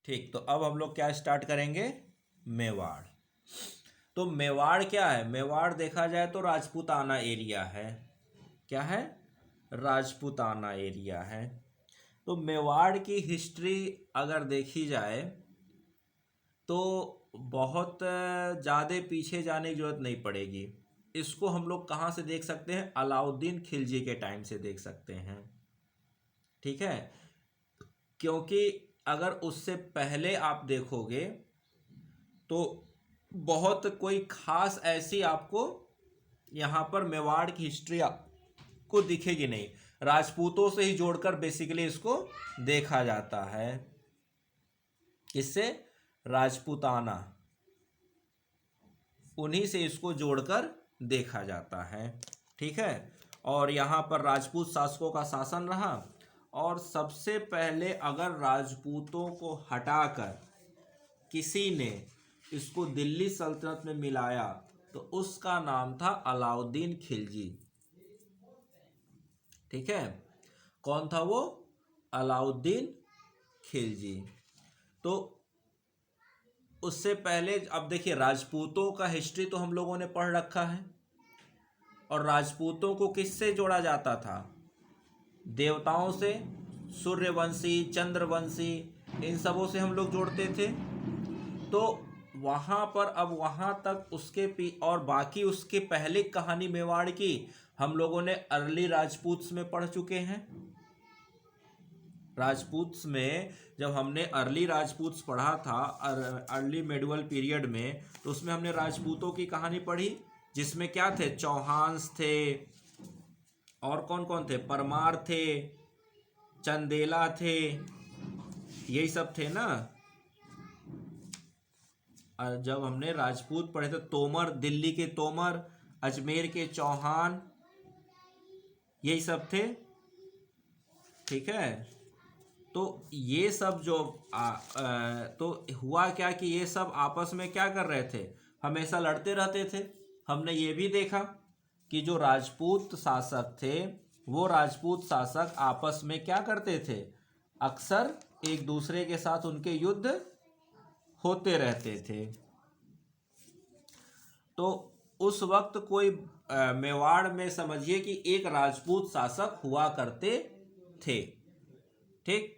ठीक, तो अब हम लोग क्या स्टार्ट करेंगे? मेवाड़। तो मेवाड़ क्या है? मेवाड़ देखा जाए तो राजपूताना एरिया है। क्या है? राजपूताना एरिया है। तो मेवाड़ की हिस्ट्री अगर देखी जाए तो बहुत ज़्यादा पीछे जाने की जरूरत नहीं पड़ेगी। इसको हम लोग कहाँ से देख सकते हैं? अलाउद्दीन खिलजी के टाइम से देख सकते हैं। ठीक है, क्योंकि अगर उससे पहले आप देखोगे तो बहुत कोई खास ऐसी आपको यहाँ पर मेवाड़ की हिस्ट्री आपको दिखेगी नहीं। राजपूतों से ही जोड़कर बेसिकली इसको देखा जाता है। किससे? राजपूताना, उन्हीं से इसको जोड़कर देखा जाता है। ठीक है, और यहाँ पर राजपूत शासकों का शासन रहा। और सबसे पहले अगर राजपूतों को हटाकर किसी ने इसको दिल्ली सल्तनत में मिलाया तो उसका नाम था अलाउद्दीन खिलजी। ठीक है, कौन था वो? अलाउद्दीन खिलजी। तो उससे पहले अब देखिए, राजपूतों का हिस्ट्री तो हम लोगों ने पढ़ रखा है। और राजपूतों को किससे जोड़ा जाता था? देवताओं से, सूर्यवंशी, चंद्रवंशी, इन सबों से हम लोग जोड़ते थे। तो वहाँ पर अब वहाँ तक उसके और बाकी उसके पहले कहानी मेवाड़ की हम लोगों ने अर्ली राजपूत्स में पढ़ चुके हैं। राजपूत्स में जब हमने अर्ली राजपूत्स पढ़ा था, अर्ली मेडिवल पीरियड में, तो उसमें हमने राजपूतों की कहानी पढ़ी जिसमें क्या थे? चौहान्स थे, और कौन कौन थे? परमार थे, चंदेला थे, यही सब थे ना। जब हमने राजपूत पढ़े थे, तोमर, दिल्ली के तोमर, अजमेर के चौहान, यही सब थे। ठीक है, तो ये सब जो तो हुआ क्या कि ये सब आपस में क्या कर रहे थे? हमेशा लड़ते रहते थे। हमने ये भी देखा कि जो राजपूत शासक थे वो राजपूत शासक आपस में क्या करते थे? अक्सर एक दूसरे के साथ उनके युद्ध होते रहते थे। तो उस वक्त कोई मेवाड़ में समझिए कि एक राजपूत शासक हुआ करते थे। ठीक,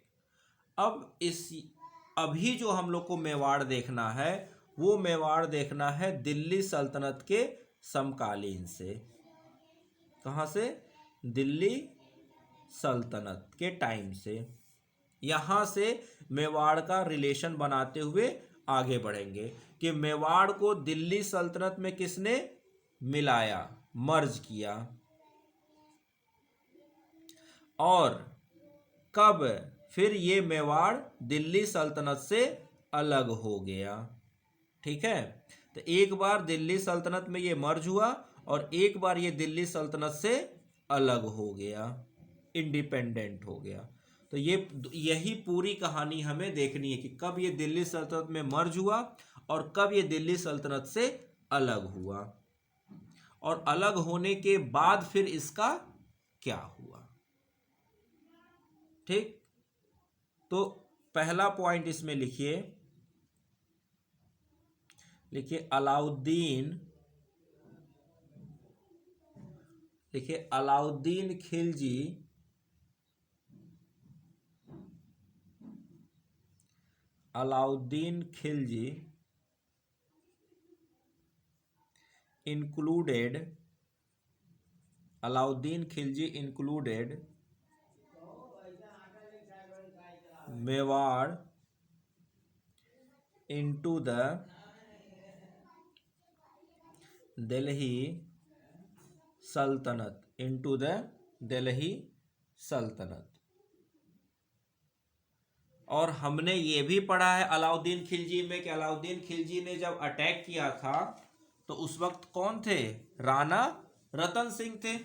अब इस अभी जो हम लोग को मेवाड़ देखना है वो मेवाड़ देखना है दिल्ली सल्तनत के समकालीन से। कहाँ से? दिल्ली सल्तनत के टाइम से। यहाँ से मेवाड़ का रिलेशन बनाते हुए आगे बढ़ेंगे कि मेवाड़ को दिल्ली सल्तनत में किसने मिलाया, मर्ज किया, और कब फिर ये मेवाड़ दिल्ली सल्तनत से अलग हो गया। ठीक है, तो एक बार दिल्ली सल्तनत में ये मर्ज हुआ और एक बार ये दिल्ली सल्तनत से अलग हो गया, इंडिपेंडेंट हो गया। तो यही पूरी कहानी हमें देखनी है कि कब ये दिल्ली सल्तनत में मर्ज हुआ और कब ये दिल्ली सल्तनत से अलग हुआ, और अलग होने के बाद फिर इसका क्या हुआ। ठीक, तो पहला पॉइंट इसमें लिखिए अलाउद्दीन, देखिए Alauddin Khilji included Mewar into the Delhi सल्तनत। और हमने ये भी पढ़ा है अलाउद्दीन खिलजी में कि अलाउद्दीन खिलजी ने जब अटैक किया था तो उस वक्त कौन थे? राणा रतन सिंह थे।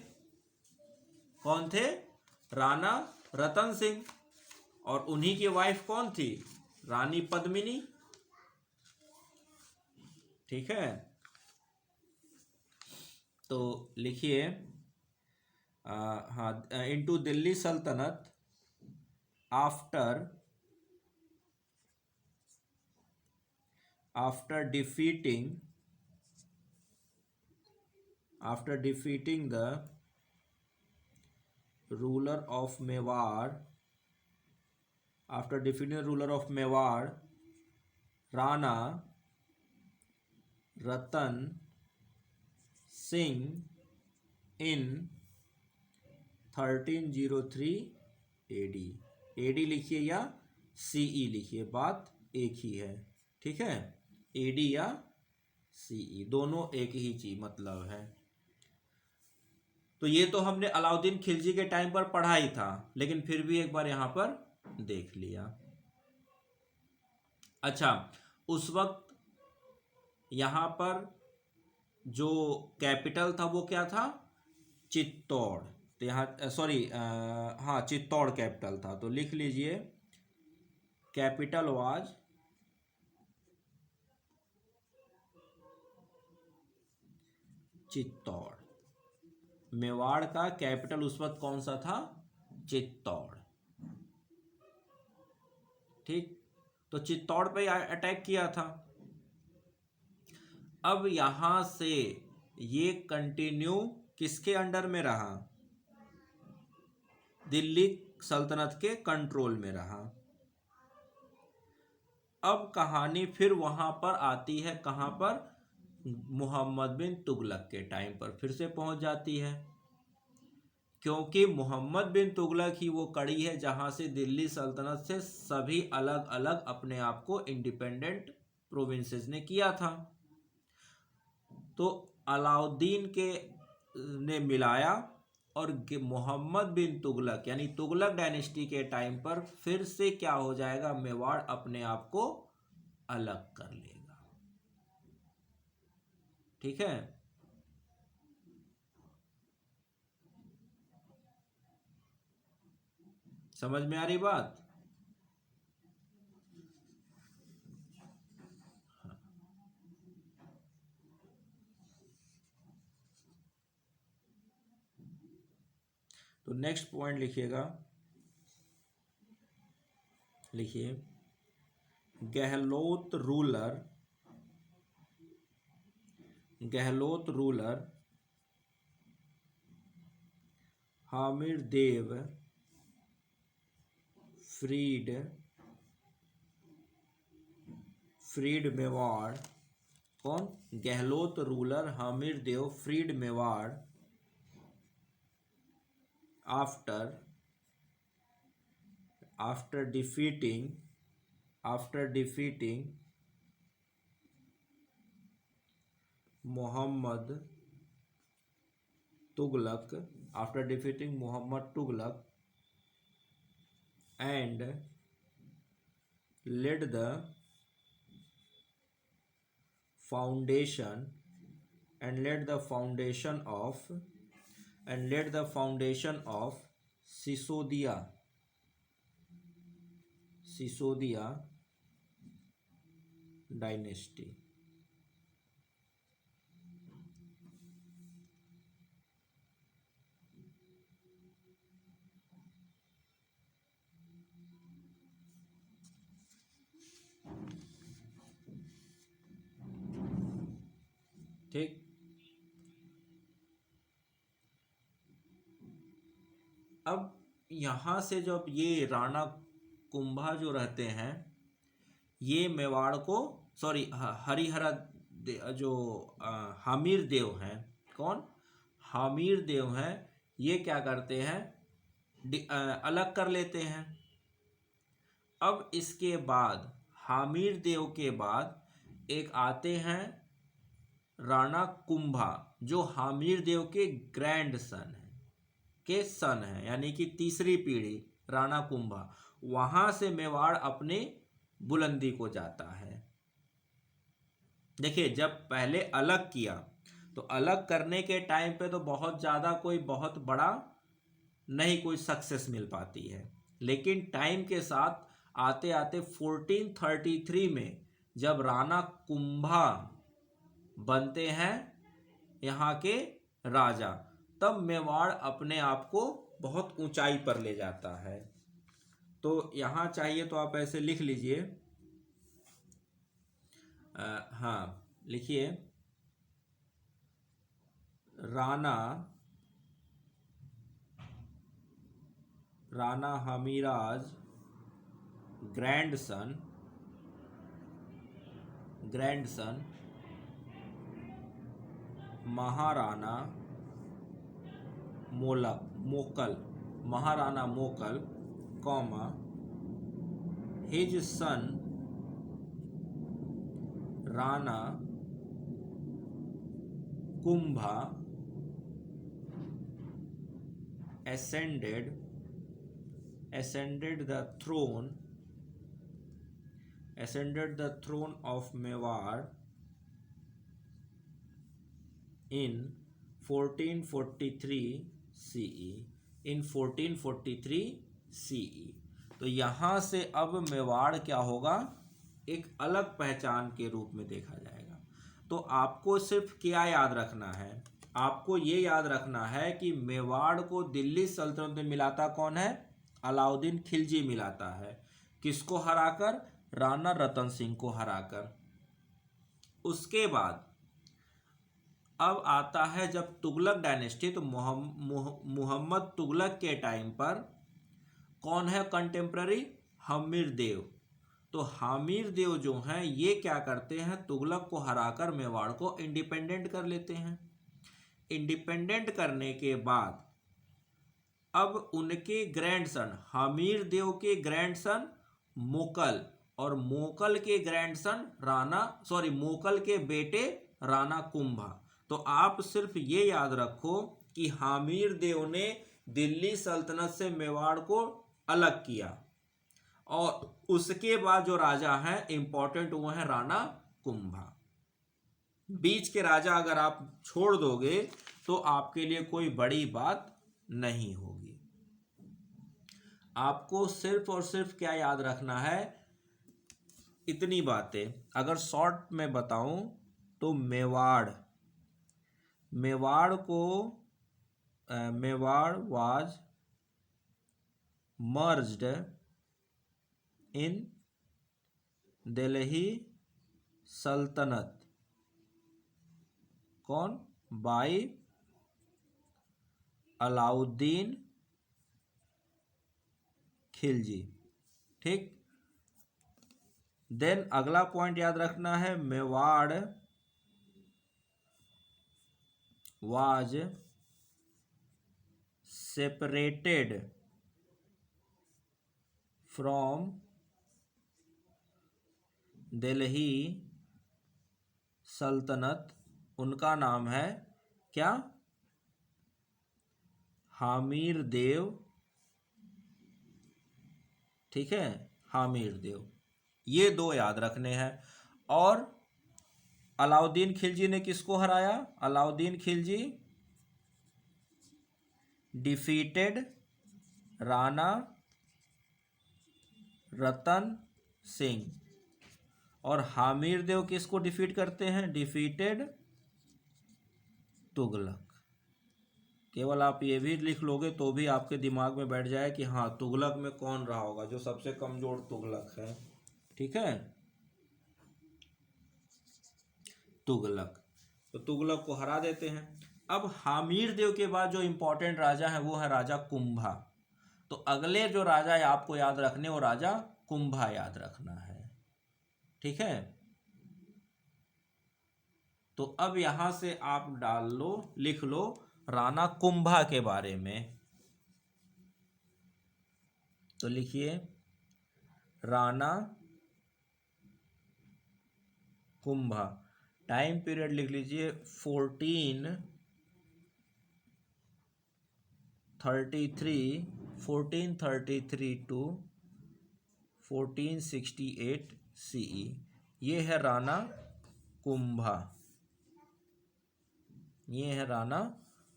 कौन थे? राणा रतन सिंह। और उन्हीं की वाइफ कौन थी? रानी पद्मिनी। ठीक है, तो लिखिए हाँ, इनटू दिल्ली सल्तनत after after defeating the ruler of Mewar, Rana Ratan Singh in 1303 AD। AD लिखिए या CE लिखिए, बात एक ही है, ठीक है। AD या CE दोनों एक ही चीज मतलब है। तो ये तो हमने अलाउद्दीन खिलजी के टाइम पर पढ़ा ही था, लेकिन फिर भी एक बार यहां पर देख लिया। अच्छा, उस वक्त यहां पर जो कैपिटल था वो क्या था? चित्तौड़। तो यहाँ सॉरी, हाँ चित्तौड़ कैपिटल था। तो लिख लीजिए कैपिटल वाज चित्तौड़। मेवाड़ का कैपिटल उस वक्त कौन सा था? चित्तौड़, ठीक। तो चित्तौड़ पे अटैक किया था। अब यहां से ये कंटिन्यू किसके अंडर में रहा? दिल्ली सल्तनत के कंट्रोल में रहा। अब कहानी फिर वहां पर आती है, कहां पर? मोहम्मद बिन तुगलक के टाइम पर फिर से पहुंच जाती है, क्योंकि मोहम्मद बिन तुगलक ही वो कड़ी है जहां से दिल्ली सल्तनत से सभी अलग अलग अपने आप को इंडिपेंडेंट प्रोविंसेस ने किया था। तो अलाउद्दीन के ने मिलाया और मोहम्मद बिन तुगलक यानी तुगलक डायनेस्टी के टाइम पर फिर से क्या हो जाएगा? मेवाड़ अपने आप को अलग कर लेगा, ठीक है। समझ में आ रही बात? तो नेक्स्ट पॉइंट लिखिएगा, लिखिए गहलोत रूलर हामिर देव फ्रीड मेवाड़। कौन? Gehlot ruler Hamir Dev freed Mewar after defeating Muhammad Tughlaq and led the foundation of Sisodia dynasty। ठीक। अब यहां से जब ये राणा कुंभा जो रहते हैं, ये मेवाड़ को सॉरी हरिहरा जो हामिर देव हैं, कौन? हामिर देव हैं, ये क्या करते हैं? अलग कर लेते हैं। अब इसके बाद हामिर देव के बाद एक आते हैं राणा कुंभा, जो हामिर देव के ग्रैंड सन है, यानी कि तीसरी पीढ़ी राणा कुंभा। वहां से मेवाड़ अपने बुलंदी को जाता है। देखिए, जब पहले अलग किया तो अलग करने के टाइम पे तो बहुत ज़्यादा कोई बहुत बड़ा नहीं कोई सक्सेस मिल पाती है, लेकिन टाइम के साथ आते आते 1433 में जब राणा कुंभा बनते हैं यहाँ के राजा, तब मेवाड़ अपने आप को बहुत ऊंचाई पर ले जाता है। तो यहाँ चाहिए तो आप ऐसे लिख लीजिए, हाँ लिखिए, राणा हमीराज ग्रैंडसन महाराणा मोकल, comma, his son Rana Kumbha ascended the throne of Mewar in 1443 CE. तो यहाँ से अब मेवाड़ क्या होगा, एक अलग पहचान के रूप में देखा जाएगा। तो आपको सिर्फ क्या याद रखना है, आपको ये याद रखना है कि मेवाड़ को दिल्ली सल्तनत में मिलाता कौन है, अलाउद्दीन खिलजी मिलाता है। किसको हराकर, राणा रतन सिंह को हराकर। उसके बाद अब आता है जब तुगलक डायनेस्टी, तो मोहम्मद तुगलक के टाइम पर कौन है कंटेम्प्ररी, हमीर देव। तो हमीर देव जो हैं ये क्या करते हैं, तुगलक को हराकर मेवाड़ को इंडिपेंडेंट कर लेते हैं। इंडिपेंडेंट करने के बाद अब उनके ग्रैंडसन, हमीर देव के ग्रैंडसन मोकल और मोकल के ग्रैंडसन मोकल के बेटे राणा कुंभा। तो आप सिर्फ ये याद रखो कि हमीर देव ने दिल्ली सल्तनत से मेवाड़ को अलग किया और उसके बाद जो राजा हैं इंपॉर्टेंट वो है राणा कुंभा। बीच के राजा अगर आप छोड़ दोगे तो आपके लिए कोई बड़ी बात नहीं होगी। आपको सिर्फ और सिर्फ क्या याद रखना है, इतनी बातें। अगर शॉर्ट में बताऊं तो मेवाड़ वाज मर्ज्ड इन दिल्ली सल्तनत, कौन, बाई अलाउद्दीन खिलजी। ठीक, देन अगला पॉइंट याद रखना है, Mewar was separated from Delhi सल्तनत, उनका नाम है क्या, हमीर देव। ठीक है, हमीर देव, ये दो याद रखने हैं। और अलाउद्दीन खिलजी ने किसको हराया, अलाउद्दीन खिलजी डिफीटेड राणा रतन सिंह, और हमीर देव किसको डिफीट करते हैं, डिफीटेड तुगलक। केवल आप ये भी लिख लोगे तो भी आपके दिमाग में बैठ जाए कि हाँ तुगलक में कौन रहा होगा, जो सबसे कमजोर तुगलक है। ठीक है, तुगलक, तो तुगलक को हरा देते हैं। अब हमीर देव के बाद जो इंपॉर्टेंट राजा है वो है राजा कुंभा। तो अगले जो राजा है आपको याद रखने, वो राजा कुंभा याद रखना है। ठीक है, तो अब यहां से आप डाल लो, लिख लो राणा कुंभा के बारे में। तो लिखिए राणा कुंभा, टाइम पीरियड लिख लीजिए 1433 टू 1468 CE। ये है राणा कुंभा, ये है राणा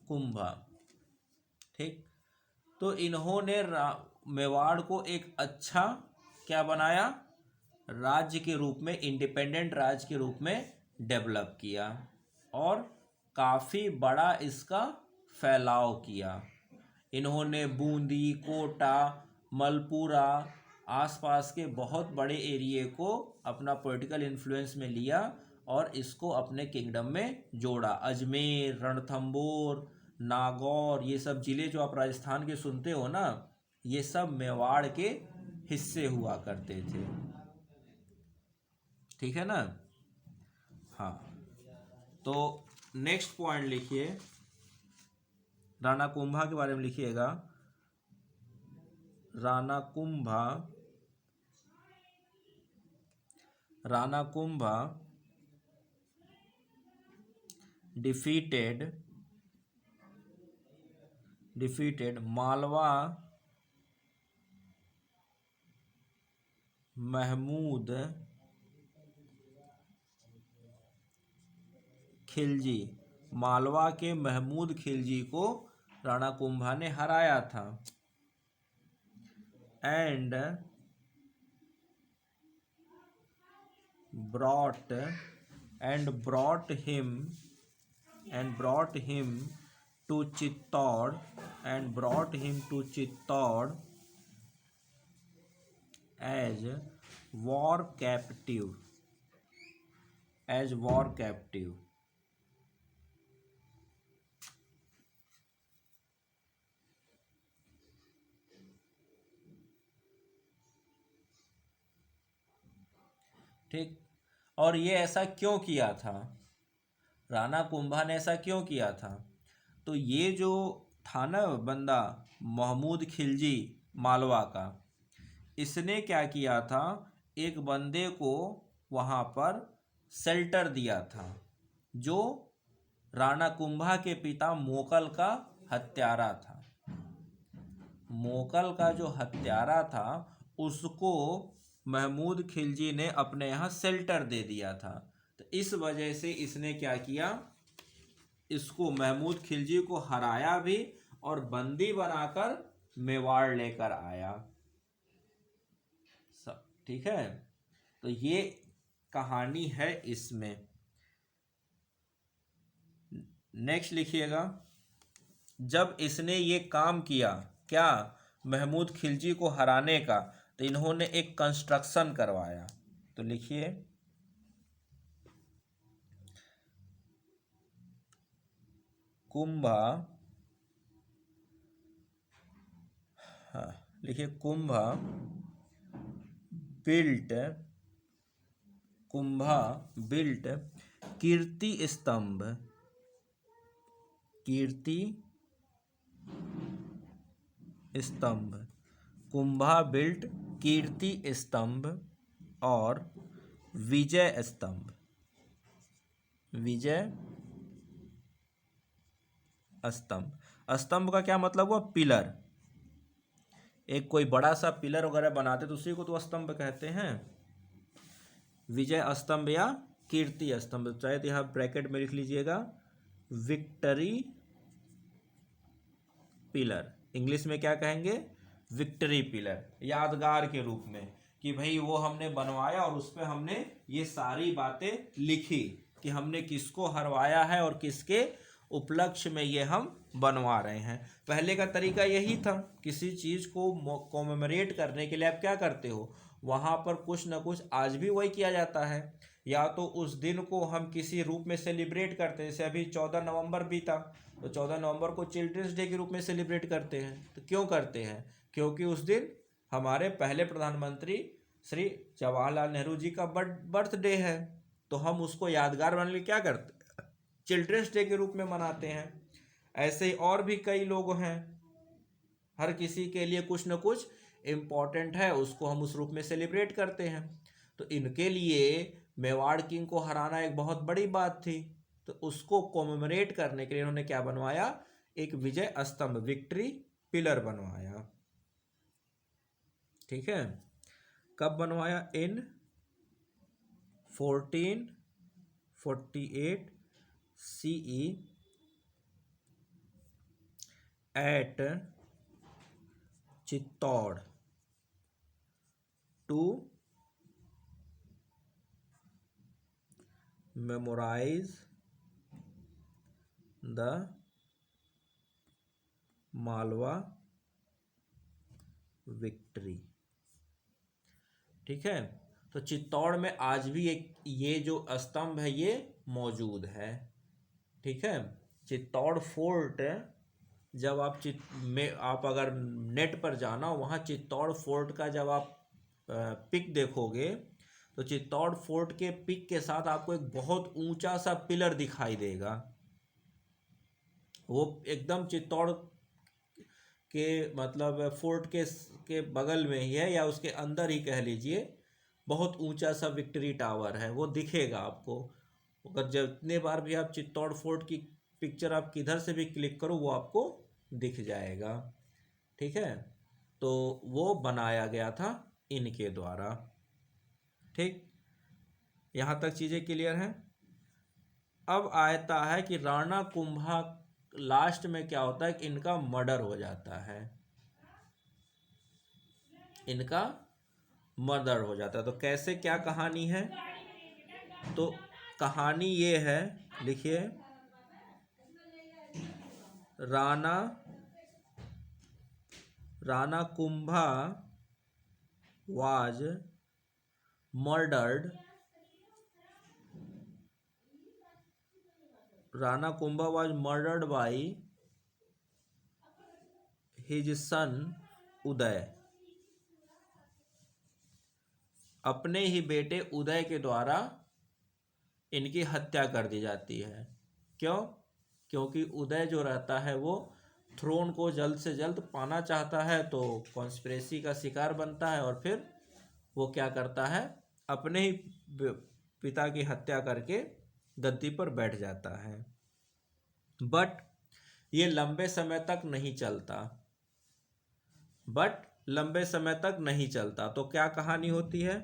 कुंभा। ठीक, तो इन्होंने मेवाड़ को एक अच्छा क्या बनाया, राज्य के रूप में, इंडिपेंडेंट राज्य के रूप में डेवलप किया और काफ़ी बड़ा इसका फैलाव किया। इन्होंने बूंदी, कोटा, मलपुरा आसपास के बहुत बड़े एरिए को अपना पॉलिटिकल इन्फ्लुएंस में लिया और इसको अपने किंगडम में जोड़ा। अजमेर, रणथंबोर, नागौर, ये सब जिले जो आप राजस्थान के सुनते हो ना, ये सब मेवाड़ के हिस्से हुआ करते थे। ठीक है ना। हाँ, तो नेक्स्ट पॉइंट लिखिए, राणा कुंभा के बारे में लिखिएगा। राणा कुंभा defeated मालवा महमूद खिलजी। मालवा के महमूद खिलजी को राणा कुंभा ने हराया था। And brought him to Chittor as war captive ठीक। और ये ऐसा क्यों किया था, राणा कुंभा ने ऐसा क्यों किया था? तो ये जो था ना बंदा महमूद खिलजी मालवा का, इसने क्या किया था, एक बंदे को वहाँ पर शेल्टर दिया था जो राणा कुंभा के पिता मोकल का हत्यारा था। मोकल का जो हत्यारा था उसको महमूद खिलजी ने अपने यहाँ शेल्टर दे दिया था। तो इस वजह से इसने क्या किया, इसको महमूद खिलजी को हराया भी और बंदी बनाकर मेवाड़ लेकर आया। सब ठीक है। तो ये कहानी है इसमें। नेक्स्ट लिखिएगा, जब इसने ये काम किया क्या, महमूद खिलजी को हराने का, तो इन्होंने एक कंस्ट्रक्शन करवाया। तो लिखिए, कुंभा, हाँ लिखिए, कुंभा बिल्ट कीर्ति स्तंभ कुंभा बिल्ट कीर्ति स्तंभ और विजय स्तंभ स्तंभ का क्या मतलब हुआ, पिलर। एक कोई बड़ा सा पिलर वगैरह बनाते तो उसी को तो स्तंभ कहते हैं। विजय स्तंभ या कीर्ति स्तंभ, चाहे तो यहाँ ब्रैकेट में लिख लीजिएगा विक्ट्री पिलर। इंग्लिश में क्या कहेंगे, विक्ट्री पिलर, यादगार के रूप में कि भाई वो हमने बनवाया और उस पर हमने ये सारी बातें लिखी कि हमने किसको हरवाया है और किसके उपलक्ष्य में ये हम बनवा रहे हैं। पहले का तरीका यही था, किसी चीज़ को कॉमेमोरेट करने के लिए आप क्या करते हो, वहाँ पर कुछ ना कुछ, आज भी वही किया जाता है, या तो उस दिन को हम किसी रूप में सेलिब्रेट करते हैं। जैसे अभी 14 नवंबर बीता, तो 14 नवंबर को चिल्ड्रंस डे के रूप में सेलिब्रेट करते हैं। तो क्यों करते हैं, क्योंकि उस दिन हमारे पहले प्रधानमंत्री श्री जवाहरलाल नेहरू जी का बर्थडे है। तो हम उसको यादगार बनाने के लिए क्या करते हैं, चिल्ड्रंस डे के रूप में मनाते हैं। ऐसे ही और भी कई लोग हैं, हर किसी के लिए कुछ न कुछ इम्पोर्टेंट है, उसको हम उस रूप में सेलिब्रेट करते हैं। तो इनके लिए मेवाड़ किंग को हराना एक बहुत बड़ी बात थी, तो उसको कॉमेमोरेट करने के लिए इन्होंने क्या बनवाया, एक विजय स्तंभ, विक्ट्री पिलर बनवाया। ठीक है, कब बनवाया, in 1448 CE at Chittor to memorize the Malwa victory. ठीक है। तो चित्तौड़ में आज भी एक ये जो स्तंभ है ये मौजूद है। ठीक है। चित्तौड़ फोर्ट, जब आप आप अगर नेट पर जाना, वहाँ चित्तौड़ फोर्ट का जब आप पिक देखोगे तो चित्तौड़ फोर्ट के पिक के साथ आपको एक बहुत ऊंचा सा पिलर दिखाई देगा। वो एकदम चित्तौड़ के मतलब फोर्ट के बगल में ही है, या उसके अंदर ही कह लीजिए। बहुत ऊंचा सा विक्ट्री टावर है, वो दिखेगा आपको। अगर जितने बार भी आप चित्तौड़ फोर्ट की पिक्चर आप किधर से भी क्लिक करो वो आपको दिख जाएगा। ठीक है। तो वो बनाया गया था इनके द्वारा। ठीक, यहाँ तक चीज़ें क्लियर हैं। अब आता है कि राणा कुंभा लास्ट में क्या होता है कि इनका मर्डर हो जाता है। इनका मर्डर हो जाता है। तो कैसे, क्या कहानी है? तो कहानी ये है, लिखिए, Rana Kumbha was murdered. Rana Kumbha was murdered by his son उदय। अपने ही बेटे उदय के द्वारा इनकी हत्या कर दी जाती है। क्यों? क्योंकि उदय जो रहता है वो थ्रोन को जल्द से जल्द पाना चाहता है, तो कॉन्स्पिरेसी का शिकार बनता है और फिर वो क्या करता है, अपने ही पिता की हत्या करके गद्दी पर बैठ जाता है। बट ये लंबे समय तक नहीं चलता। तो क्या कहानी होती है?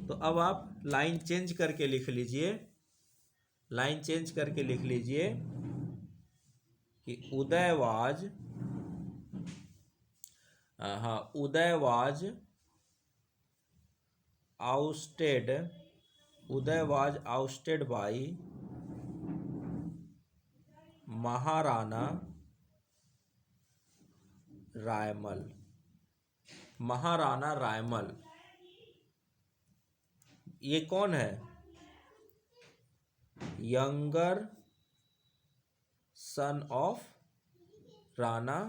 तो अब आप लाइन चेंज करके लिख लीजिए, कि Uday was ousted by Maharana Raimal. ये कौन है? Younger son of Rana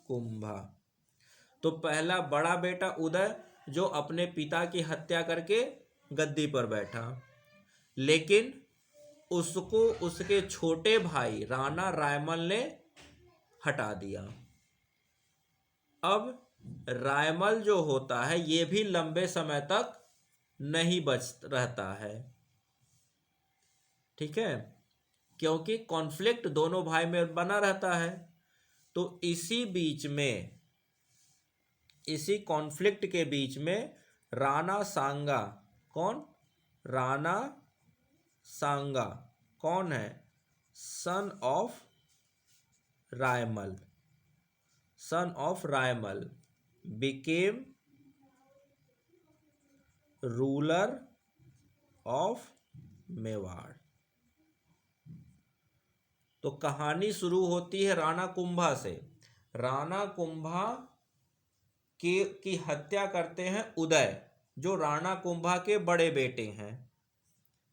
Kumbha. तो पहला बड़ा बेटा उदय जो अपने पिता की हत्या करके गद्दी पर बैठा, लेकिन उसको उसके छोटे भाई राणा रायमल ने हटा दिया। अब रायमल जो होता है ये भी लंबे समय तक नहीं बच रहता है। ठीक है, क्योंकि कॉन्फ्लिक्ट दोनों भाई में बना रहता है। तो इसी कॉन्फ्लिक्ट के बीच में राणा सांगा, राणा सांगा कौन है? Son of Raimal became ruler of Mewar. तो कहानी शुरू होती है राणा कुंभा से। राणा कुंभा की हत्या करते हैं उदय, जो राणा कुंभा के बड़े बेटे हैं।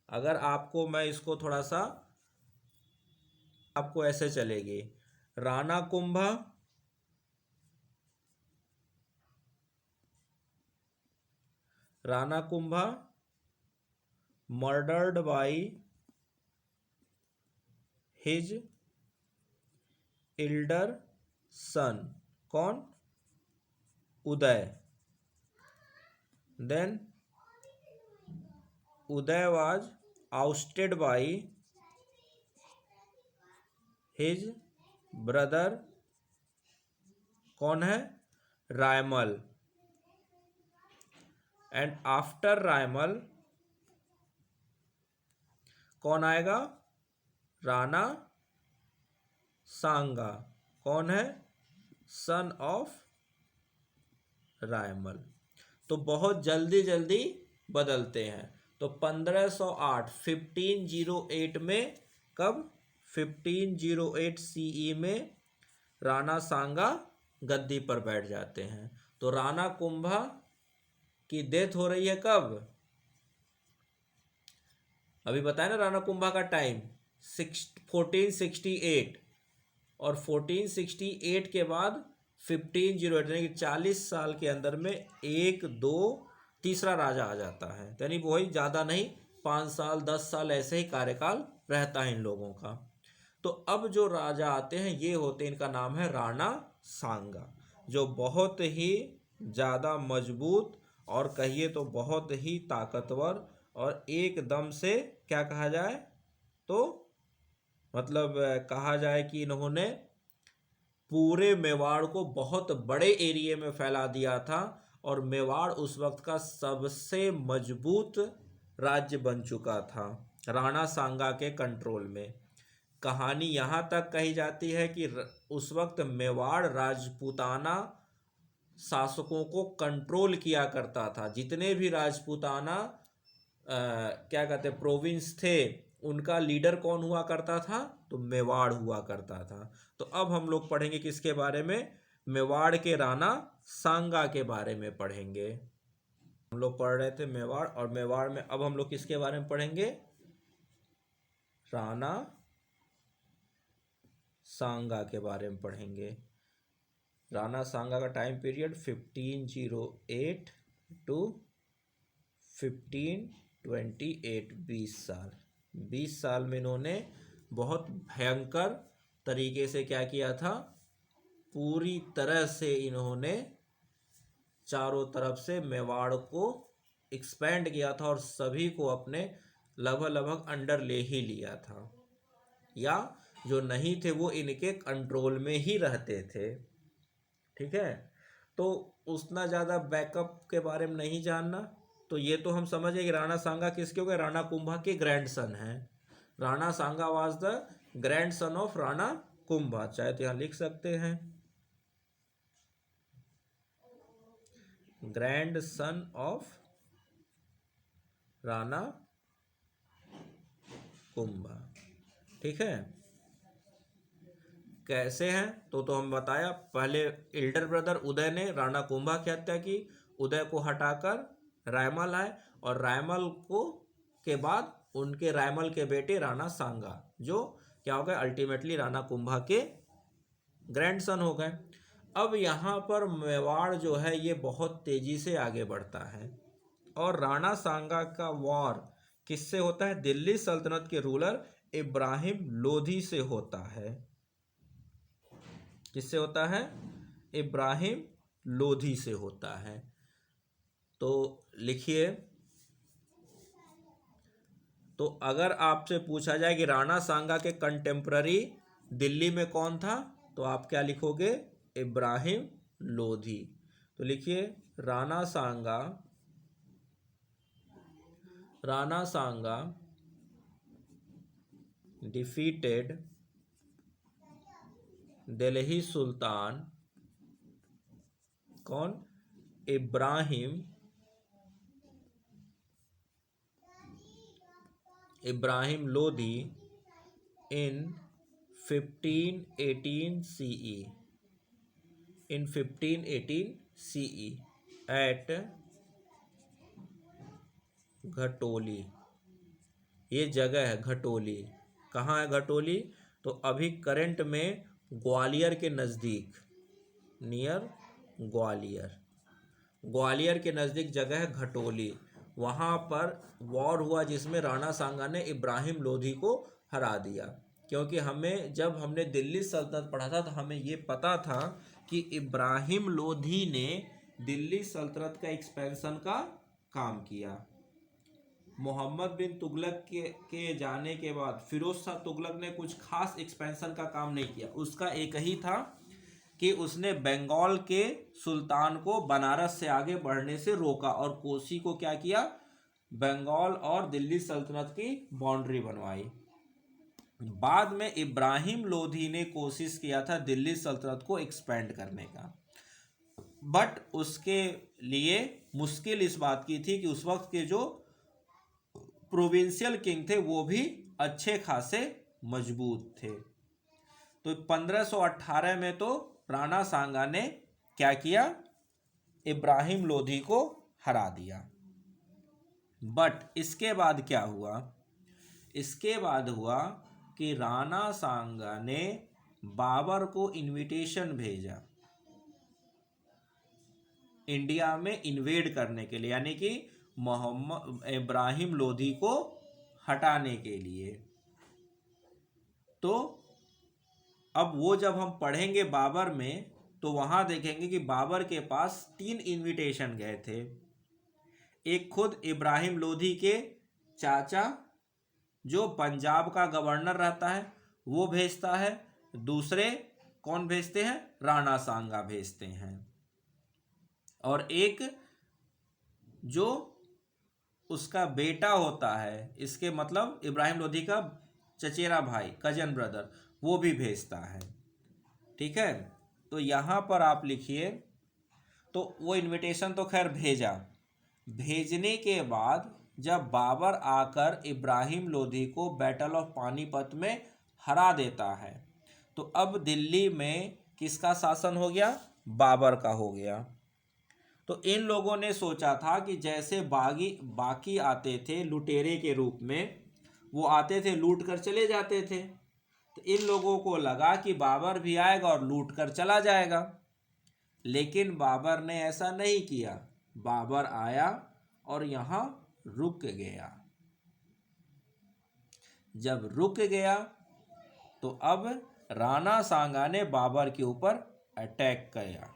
अगर आपको मैं इसको थोड़ा सा आपको ऐसे चलेगी, Rana Kumbha murdered by his elder son, कौन? Uday. Then Uday was ousted by his brother, कौन है? रायमल। एंड आफ्टर रायमल कौन आएगा? राणा सांगा, कौन है? Son of Raimal. तो बहुत जल्दी बदलते हैं। तो 1508 में, कब? 1508 CE में राणा सांगा गद्दी पर बैठ जाते हैं। तो राणा कुंभा की डेथ हो रही है कब? अभी बताया ना राणा कुंभा का टाइम 1468, और 1468 के बाद 1508 यानी कि 40 साल के अंदर में एक दो तीसरा राजा आ जाता है। यानी वही ज़्यादा नहीं, 5 साल 10 साल ऐसे ही कार्यकाल रहता है इन लोगों का। तो अब जो राजा आते हैं ये होते हैं, इनका नाम है राणा सांगा, जो बहुत ही ज़्यादा मजबूत और कहिए तो बहुत ही ताकतवर और एकदम से क्या कहा जाए तो मतलब कहा जाए कि इन्होंने पूरे मेवाड़ को बहुत बड़े एरिया में फैला दिया था, और मेवाड़ उस वक्त का सबसे मजबूत राज्य बन चुका था राणा सांगा के कंट्रोल में। कहानी यहाँ तक कही जाती है कि उस वक्त मेवाड़ राजपूताना शासकों को कंट्रोल किया करता था। जितने भी राजपूताना क्या कहते हैं प्रोविंस थे, उनका लीडर कौन हुआ करता था? तो मेवाड़ हुआ करता था। तो अब हम लोग पढ़ेंगे किसके बारे में? मेवाड़ के राणा सांगा के बारे में पढ़ेंगे। हम लोग पढ़ रहे थे मेवाड़, और मेवाड़ में अब हम लोग किसके बारे में पढ़ेंगे? राणा सांगा के बारे में पढ़ेंगे। राणा सांगा का टाइम पीरियड 1508 टू 1528, 20 साल में इन्होंने बहुत भयंकर तरीके से क्या किया था? पूरी तरह से इन्होंने चारों तरफ से मेवाड़ को एक्सपेंड किया था और सभी को अपने लगभग अंडर ले ही लिया था, या जो नहीं थे वो इनके कंट्रोल में ही रहते थे। ठीक है, तो उतना ज़्यादा बैकअप के बारे में नहीं जानना। तो ये तो हम समझ गए कि राणा सांगा किसके हो गए? राणा कुंभा के ग्रैंडसन हैं। Rana Sanga was the grandson of Rana Kumbha, चाहे तो यहाँ लिख सकते हैं grandson of Rana Kumbha. ठीक है, कैसे हैं तो हम बताया। पहले एल्डर ब्रदर उदय ने राणा कुंभा की हत्या की, उदय को हटाकर रायमल आए, और रायमल को के बाद उनके रायमल के बेटे राणा सांगा जो क्या हो गए? अल्टीमेटली राणा कुंभा के ग्रैंडसन हो गए। अब यहाँ पर मेवाड़ जो है ये बहुत तेजी से आगे बढ़ता है, और राणा सांगा का वॉर किससे होता है? दिल्ली सल्तनत के रूलर इब्राहिम लोधी से होता है। किससे होता है? इब्राहिम लोधी से होता है। तो लिखिए, तो अगर आपसे पूछा जाए कि राणा सांगा के कंटेम्प्ररी दिल्ली में कौन था, तो आप क्या लिखोगे? इब्राहिम लोधी। तो लिखिए राणा सांगा डिफीटेड दिल्ली सुल्तान कौन? Ibrahim Lodhi in 1518 CE, in 1518 CE at घटोली। ये जगह है घटोली। कहाँ है घटोली? तो अभी करंट में ग्वालियर के नज़दीक, नियर ग्वालियर के नज़दीक जगह है घटोली। वहाँ पर वॉर हुआ जिसमें राणा सांगा ने इब्राहिम लोधी को हरा दिया। क्योंकि जब हमने दिल्ली सल्तनत पढ़ा था तो हमें ये पता था कि इब्राहिम लोधी ने दिल्ली सल्तनत का एक्सपेंशन का काम किया। मोहम्मद बिन तुगलक के जाने के बाद फिरोज शाह तुगलक ने कुछ खास एक्सपेंशन का काम नहीं किया। उसका एक ही था कि उसने बंगाल के सुल्तान को बनारस से आगे बढ़ने से रोका, और कोसी को क्या किया? बंगाल और दिल्ली सल्तनत की बाउंड्री बनवाई। बाद में इब्राहिम लोधी ने कोशिश किया था दिल्ली सल्तनत को एक्सपेंड करने का, बट उसके लिए मुश्किल इस बात की थी कि उस वक्त के जो प्रोविंशियल किंग थे वो भी अच्छे खासे मजबूत थे। तो 1518 में तो राणा सांगा ने क्या किया, इब्राहिम लोधी को हरा दिया। बट इसके बाद क्या हुआ, इसके बाद हुआ कि राणा सांगा ने बाबर को इनविटेशन भेजा इंडिया में इन्वेड करने के लिए, यानी कि मोहम्मद इब्राहिम लोधी को हटाने के लिए। तो अब वो जब हम पढ़ेंगे बाबर में तो वहाँ देखेंगे कि बाबर के पास 3 इनविटेशन गए थे। एक खुद इब्राहिम लोधी के चाचा जो पंजाब का गवर्नर रहता है वो भेजता है, दूसरे कौन भेजते हैं, राणा सांगा भेजते हैं, और एक जो उसका बेटा होता है, इसके मतलब इब्राहिम लोधी का चचेरा भाई, कजन ब्रदर, वो भी भेजता है। ठीक है, तो यहाँ पर आप लिखिए, तो वो इनविटेशन तो खैर भेजा, भेजने के बाद जब बाबर आकर इब्राहिम लोधी को बैटल ऑफ पानीपत में हरा देता है तो अब दिल्ली में किसका शासन हो गया, बाबर का हो गया। तो इन लोगों ने सोचा था कि जैसे बाकी आते थे लुटेरे के रूप में, वो आते थे लूट कर चले जाते थे, तो इन लोगों को लगा कि बाबर भी आएगा और लूट कर चला जाएगा। लेकिन बाबर ने ऐसा नहीं किया, बाबर आया और यहाँ रुक गया। जब रुक गया तो अब राणा सांगा ने बाबर के ऊपर अटैक किया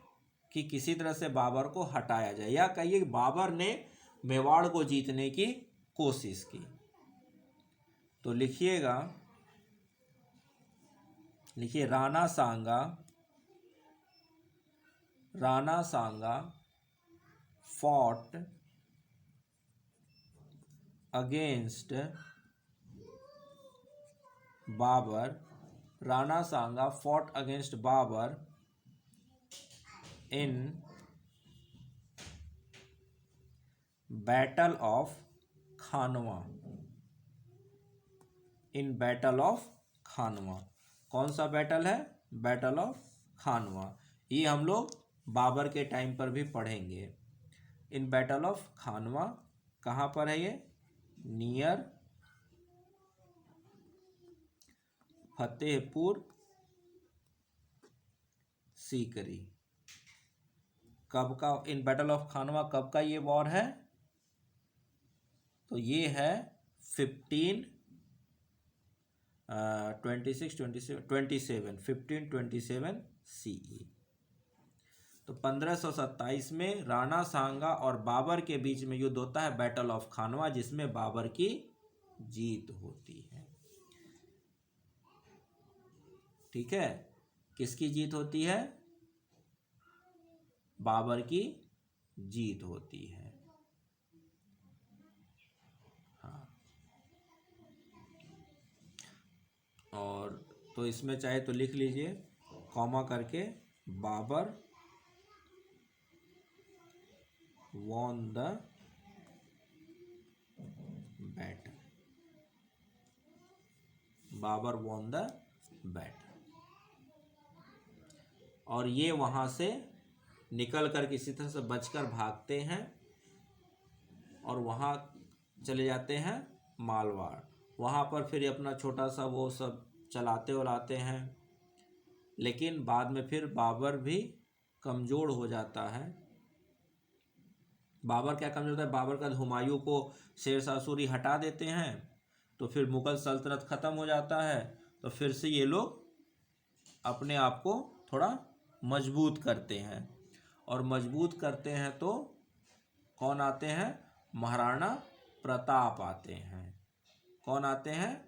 कि किसी तरह से बाबर को हटाया जाए, या कहिए बाबर ने मेवाड़ को जीतने की कोशिश की। तो लिखिएगा, लिखिए राणा सांगा fought against Babur. Rana Sanga fought against Babur in Battle of Khanwa. In battle of Khanwa. कौन सा बैटल है, बैटल ऑफ खानवा। ये हम लोग बाबर के टाइम पर भी पढ़ेंगे। इन बैटल ऑफ खानवा कहाँ पर है ये, नियर फतेहपुर सीकरी। कब का, इन बैटल ऑफ खानवा कब का ये वॉर है, तो ये है 1527 CE। तो 1527 में राणा सांगा और बाबर के बीच में युद्ध होता है, बैटल ऑफ खानवा, जिसमें बाबर की जीत होती है। ठीक है, किसकी जीत होती है, बाबर की जीत होती है। हाँ, और तो इसमें चाहे तो लिख लीजिए कॉमा करके, Babar won the battle, Babar won the battle। और ये वहाँ से निकल कर किसी तरह से बचकर भागते हैं और वहाँ चले जाते हैं मालवाड़। वहाँ पर फिर अपना छोटा सा वो सब चलाते हैं, लेकिन बाद में फिर बाबर भी कमज़ोर हो जाता है। बाबर क्या कमज़ोर होता है, बाबर का हुमायूं को शेरशाह सूरी हटा देते हैं, तो फिर मुग़ल सल्तनत ख़त्म हो जाता है। तो फिर से ये लोग अपने आप को थोड़ा मजबूत करते हैं, और मजबूत करते हैं तो कौन आते हैं, महाराणा प्रताप आते हैं। कौन आते हैं,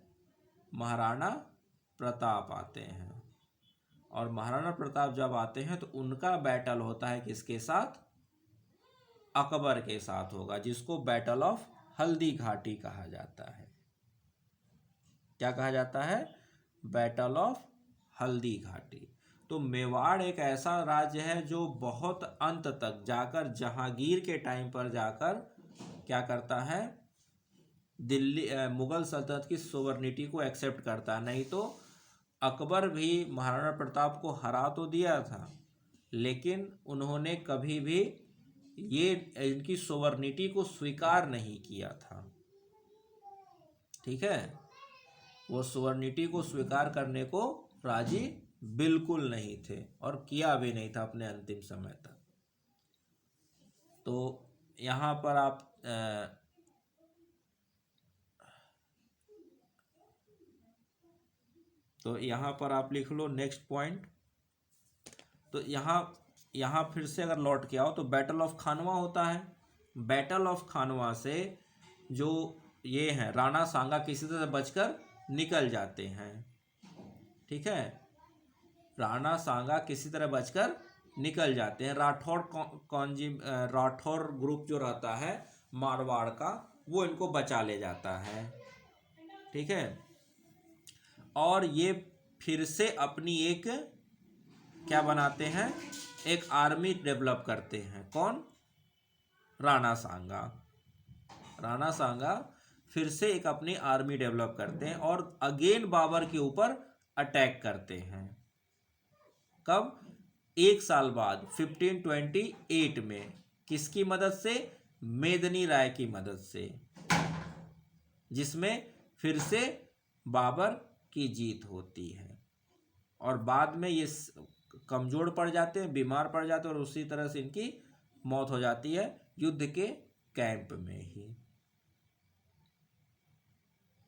महाराणा प्रताप आते हैं। और महाराणा प्रताप जब आते हैं तो उनका बैटल होता है किसके साथ, अकबर के साथ होगा, जिसको बैटल ऑफ हल्दी घाटी कहा जाता है। क्या कहा जाता है, बैटल ऑफ हल्दी घाटी। तो मेवाड़ एक ऐसा राज्य है जो बहुत अंत तक जाकर, जहांगीर के टाइम पर जाकर क्या करता है, दिल्ली मुगल सल्तनत की सोवर्निटी को एक्सेप्ट करता है। नहीं तो अकबर भी महाराणा प्रताप को हरा तो दिया था, लेकिन उन्होंने कभी भी ये इनकी सोवर्निटी को स्वीकार नहीं किया था। ठीक है, वो सोवर्निटी को स्वीकार करने को राजी बिल्कुल नहीं थे और किया भी नहीं था अपने अंतिम समय तक। तो यहाँ पर आप लिख लो नेक्स्ट पॉइंट। तो यहाँ फिर से अगर लौट के आओ तो बैटल ऑफ खानवा होता है। बैटल ऑफ खानवा से जो ये हैं राणा सांगा किसी तरह बचकर निकल जाते हैं। ठीक है, राणा सांगा किसी तरह बचकर निकल जाते हैं। राठौर ग्रुप जो रहता है मारवाड़ का, वो इनको बचा ले जाता है। ठीक है, और ये फिर से अपनी एक क्या बनाते हैं, एक आर्मी डेवलप करते हैं। कौन? राणा सांगा। राणा सांगा फिर से एक अपनी आर्मी डेवलप करते हैं और अगेन बाबर के ऊपर अटैक करते हैं। कब? एक साल बाद 1528 में। किसकी मदद से? मेदिनी राय की मदद से, जिसमें फिर से बाबर की जीत होती है। और बाद में ये कमजोर पड़ जाते हैं, बीमार पड़ जाते हैं और उसी तरह से इनकी मौत हो जाती है युद्ध के कैंप में ही।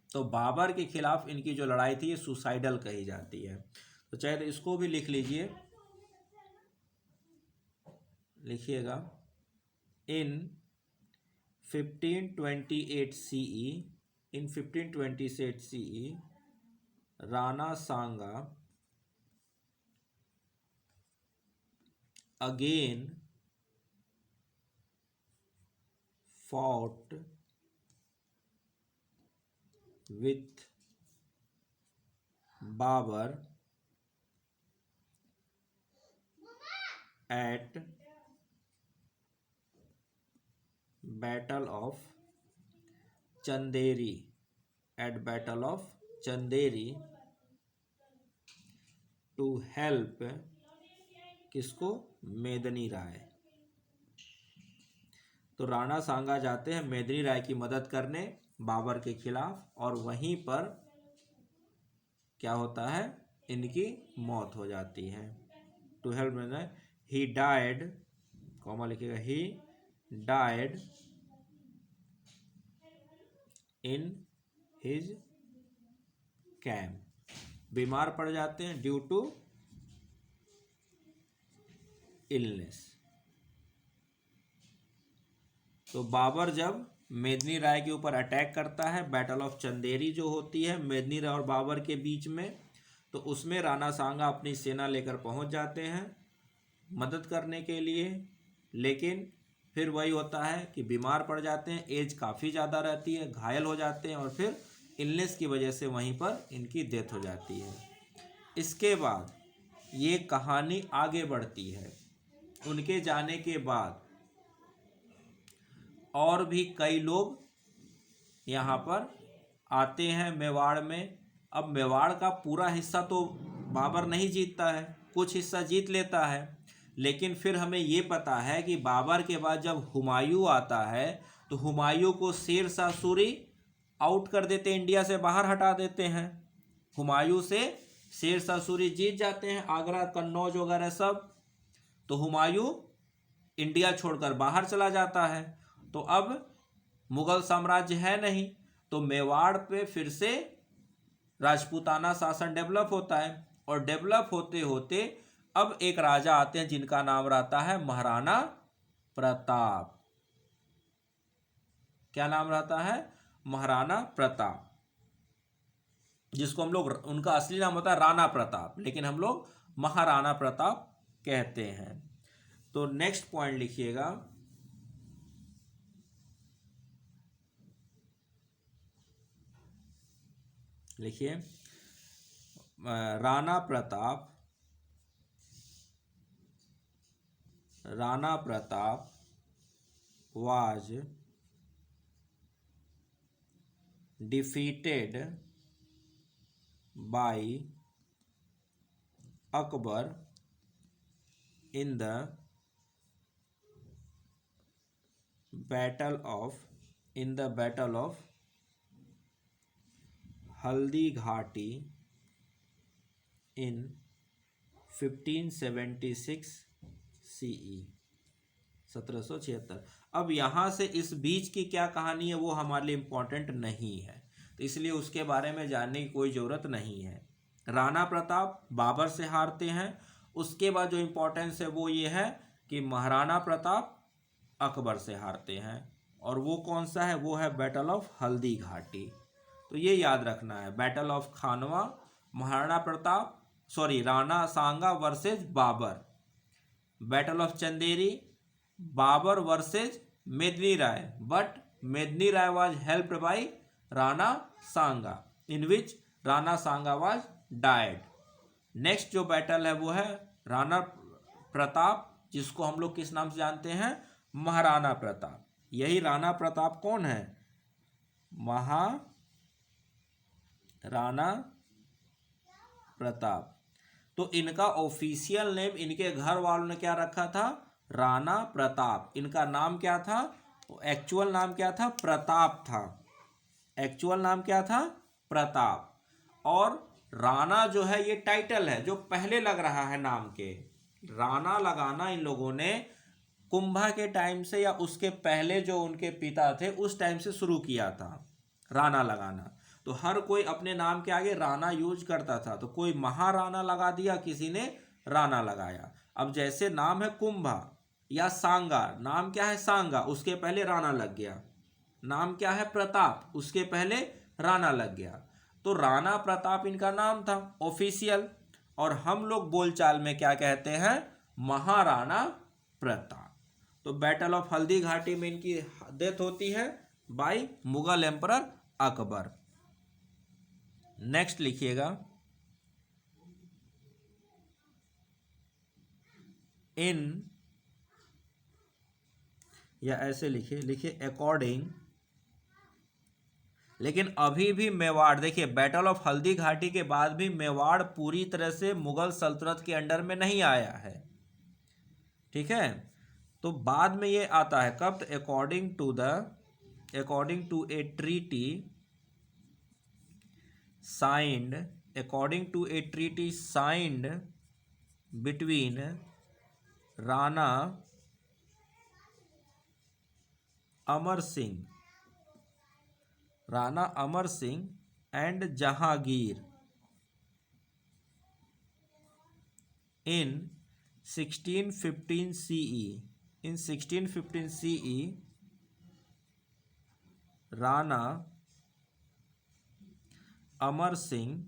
तो बाबर के खिलाफ इनकी जो लड़ाई थी ये सुसाइडल कही जाती है। तो चाहे तो इसको भी लिख लीजिए, लिखिएगा। इन 1528 CE, in 1528 CE Rana Sanga again fought with Babur at Battle of Chanderi, to help किसको? मेदिनी राय। तो राणा सांगा जाते हैं मेदिनी राय की मदद करने बाबर के खिलाफ, और वहीं पर क्या होता है, इनकी मौत हो जाती है। To help Medini, he died, comma लिखिएगा, he died in his camp. बीमार पड़ जाते हैं ड्यू टू इलनेस। तो बाबर जब मेदिनी राय के ऊपर अटैक करता है, बैटल ऑफ चंदेरी जो होती है मेदिनी राय और बाबर के बीच में, तो उसमें राणा सांगा अपनी सेना लेकर पहुंच जाते हैं मदद करने के लिए। लेकिन फिर वही होता है कि बीमार पड़ जाते हैं, एज काफ़ी ज़्यादा रहती है, घायल हो जाते हैं और फिर इलनेस की वजह से वहीं पर इनकी डेथ हो जाती है। इसके बाद ये कहानी आगे बढ़ती है। उनके जाने के बाद और भी कई लोग यहाँ पर आते हैं मेवाड़ में। अब मेवाड़ का पूरा हिस्सा तो बाबर नहीं जीतता है, कुछ हिस्सा जीत लेता है, लेकिन फिर हमें ये पता है कि बाबर के बाद जब हुमायूं आता है तो हुमायूं को शेर शाह सूरी आउट कर देते, इंडिया से बाहर हटा देते हैं। हुमायूं से शेर शाह सूरी जीत जाते हैं आगरा, कन्नौज वगैरह सब। तो हुमायूं इंडिया छोड़कर बाहर चला जाता है। तो अब मुगल साम्राज्य है नहीं, तो मेवाड़ पे फिर से राजपूताना शासन डेवलप होता है। और डेवलप होते होते अब एक राजा आते हैं जिनका नाम रहता है महाराणा प्रताप। क्या नाम रहता है? महाराणा प्रताप, जिसको हम लोग, उनका असली नाम होता है राणा प्रताप, लेकिन हम लोग महाराणा प्रताप कहते हैं। तो नेक्स्ट पॉइंट लिखिएगा, लिखिए Rana Pratap was defeated by Akbar in the battle of Haldi Ghati in 1576 CE 1776। अब यहाँ से इस बीच की क्या कहानी है वो हमारे लिए इम्पोर्टेंट नहीं है, तो इसलिए उसके बारे में जानने की कोई ज़रूरत नहीं है। राणा प्रताप बाबर से हारते हैं। उसके बाद जो इम्पोर्टेंस है वो ये है कि महाराणा प्रताप अकबर से हारते हैं, और वो कौन सा है, वो है बैटल ऑफ हल्दी घाटी। तो ये याद रखना है, battle of Khanwa, Rana Sanga versus Babur, battle of Chanderi, Babur versus Medini Rai, but Medini Rai was helped by Rana Sanga, in which Rana Sanga was died. Next जो बैटल है वो है राणा प्रताप, जिसको हम लोग किस नाम से जानते हैं, महाराणा प्रताप। यही राणा प्रताप कौन है, महाराणा प्रताप। तो इनका ऑफिशियल नेम इनके घर वालों ने क्या रखा था, राणा प्रताप। इनका नाम क्या था, एक्चुअल नाम क्या था, प्रताप था। एक्चुअल नाम क्या था, प्रताप। और राणा जो है ये टाइटल है जो पहले लग रहा है नाम के। राणा लगाना इन लोगों ने कुंभा के टाइम से या उसके पहले जो उनके पिता थे उस टाइम से शुरू किया था राणा लगाना। तो हर कोई अपने नाम के आगे राणा यूज करता था, तो कोई महाराणा लगा दिया, किसी ने राणा लगाया। अब जैसे नाम है कुंभा या सांगा, नाम क्या है सांगा, उसके पहले राणा लग गया। नाम क्या है प्रताप, उसके पहले राणा लग गया। तो राणा प्रताप इनका नाम था ऑफिशियल, और हम लोग बोलचाल में क्या कहते हैं, महाराणा प्रताप। तो बैटल ऑफ हल्दी घाटी में इनकी डेथ होती है by Mughal emperor Akbar. Next लिखिएगा, इन, या ऐसे लिखिए अकॉर्डिंग। लेकिन अभी भी मेवाड़, देखिए बैटल ऑफ हल्दी घाटी के बाद भी मेवाड़ पूरी तरह से मुगल सल्तनत के अंडर में नहीं आया है, ठीक है। तो बाद में ये आता है कब, according to a treaty signed between Rana Amar Singh and Jahangir in 1615 CE। In 1615 CE Rana Amar Singh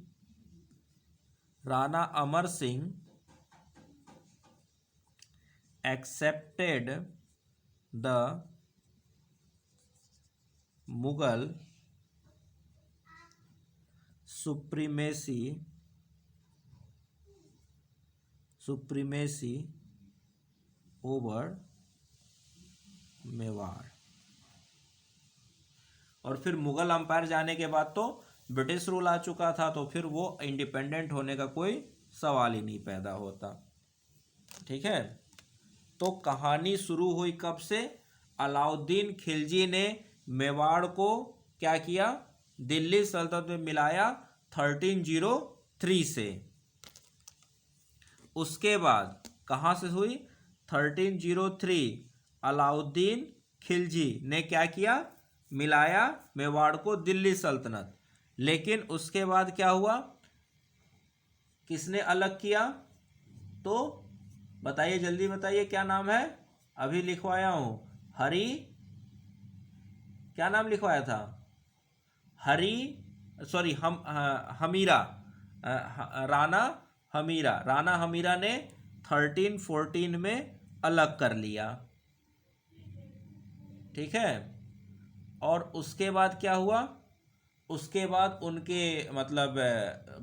accepted the Mughal supremacy over Mewar. और फिर मुगल अंपायर जाने के बाद तो ब्रिटिश रूल आ चुका था, तो फिर वो इंडिपेंडेंट होने का कोई सवाल ही नहीं पैदा होता, ठीक है। तो कहानी शुरू हुई कब से, अलाउद्दीन खिलजी ने मेवाड़ को क्या किया, दिल्ली सल्तनत में मिलाया 1303 से। उसके बाद कहाँ से हुई, 1303 अलाउद्दीन खिलजी ने क्या किया, मिलाया मेवाड़ को दिल्ली सल्तनत। लेकिन उसके बाद क्या हुआ, किसने अलग किया, तो बताइए, जल्दी बताइए, क्या नाम है, अभी लिखवाया हूं, क्या नाम लिखवाया था, हमीरा, राणा हमीरा ने 1314 में अलग कर लिया, ठीक है। और उसके बाद क्या हुआ, उसके बाद उनके मतलब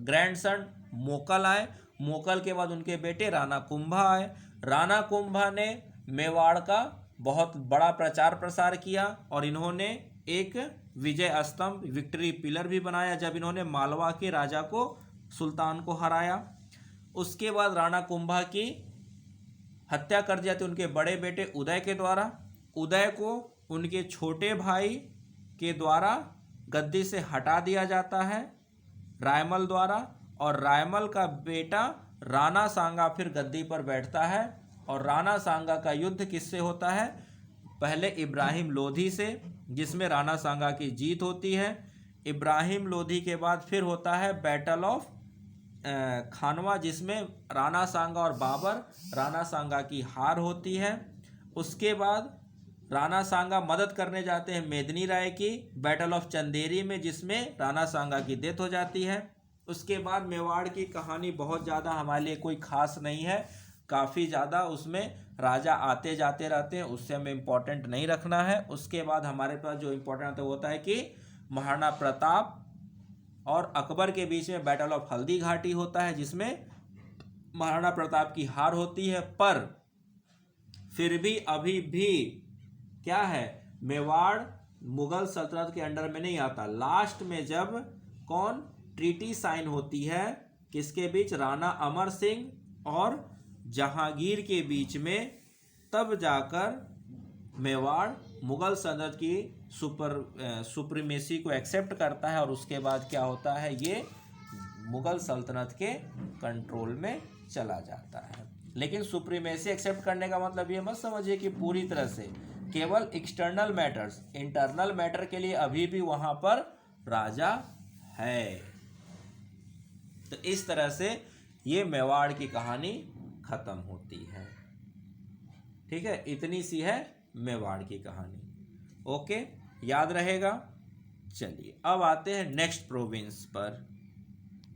ग्रैंडसन मोकल आए, मोकल के बाद उनके बेटे राणा कुंभा आए। राणा कुंभा ने मेवाड़ का बहुत बड़ा प्रचार प्रसार किया, और इन्होंने एक विजय स्तंभ, विक्ट्री पिलर भी बनाया जब इन्होंने मालवा के राजा को, सुल्तान को हराया। उसके बाद राणा कुंभा की हत्या कर दी जाती है उनके बड़े बेटे उदय के द्वारा। उदय को उनके छोटे भाई के द्वारा गद्दी से हटा दिया जाता है रायमल द्वारा, और रायमल का बेटा राणा सांगा फिर गद्दी पर बैठता है। और राणा सांगा का युद्ध किससे होता है? पहले इब्राहिम लोधी से, जिसमें राणा सांगा की जीत होती है। इब्राहिम लोधी के बाद फिर होता है बैटल ऑफ खानवा, जिसमें राणा सांगा और बाबर, राणा सांगा की हार होती है। उसके बाद राणा सांगा मदद करने जाते हैं मेदिनी राय की बैटल ऑफ चंदेरी में, जिसमें राणा सांगा की डेथ हो जाती है। उसके बाद मेवाड़ की कहानी बहुत ज़्यादा हमारे लिए कोई खास नहीं है, काफ़ी ज़्यादा उसमें राजा आते जाते रहते हैं, उससे हमें इम्पोर्टेंट नहीं रखना है। उसके बाद हमारे पास जो इम्पोर्टेंट होता है कि महाराणा प्रताप और अकबर के बीच में बैटल ऑफ हल्दी घाटी होता है, जिसमें महाराणा प्रताप की हार होती है। पर फिर भी अभी भी क्या है, मेवाड़ मुगल सल्तनत के अंडर में नहीं आता। लास्ट में जब कौन ट्रीटी साइन होती है किसके बीच, राणा अमर सिंह और जहांगीर के बीच में, तब जाकर मेवाड़ मुगल सल्तनत की सुप्रीमेसी को एक्सेप्ट करता है, और उसके बाद क्या होता है, ये मुगल सल्तनत के कंट्रोल में चला जाता है। लेकिन सुप्रीमेसी एक्सेप्ट करने का मतलब ये मत समझिए कि पूरी तरह से, केवल एक्सटर्नल मैटर्स, इंटरनल मैटर के लिए अभी भी वहां पर राजा है। तो इस तरह से ये मेवाड़ की कहानी खत्म होती है। ठीक है, इतनी सी है मेवाड़ की कहानी। ओके, याद रहेगा। चलिए अब आते हैं नेक्स्ट प्रोविंस पर।